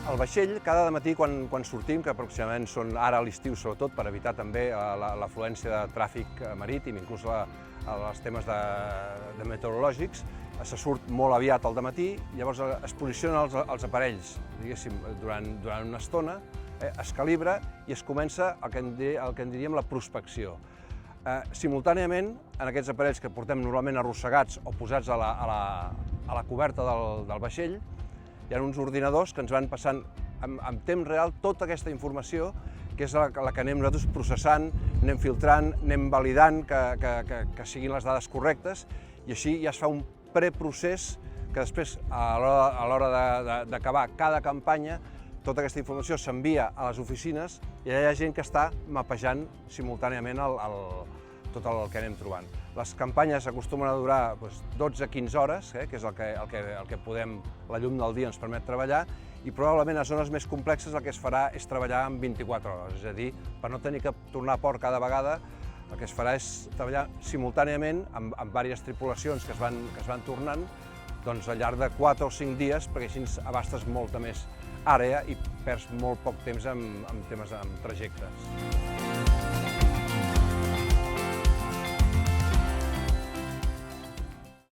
El vaixell, cada matí quan sortim, que aproximadament són ara a l'estiu sobretot, per evitar també l'afluència de tràfic marítim, inclús els temes de meteorològics, se surt molt aviat al dematí, llavors es posicionen els aparells, diguéssim, durant una estona, es calibra i es comença el que en diríem la prospecció. Simultàniament, en aquests aparells que portem normalment arrossegats o posats a la coberta del vaixell, hi ha uns ordinadors que ens van passant en temps real tota aquesta informació, que és la que anem nosaltres processant, anem filtrant, anem validant que siguin les dades correctes, i així ja es fa un preprocés que després, a l'hora d'acabar cada campanya, tota aquesta informació s'envia a les oficines i allà hi ha gent que està mapejant simultàniament tot el que anem trobant. Les campanyes acostumen a durar 12-15 hores, que és el que la llum del dia ens permet treballar, i probablement a zones més complexes el que es farà és treballar en 24 hores, és a dir, per no tenir que tornar a port cada vegada, el que es farà és treballar simultàniament amb diverses tripulacions que es van tornant al llarg de 4 o 5 dies, perquè així abastes molta més àrea i perds molt poc temps en temes amb trajectes.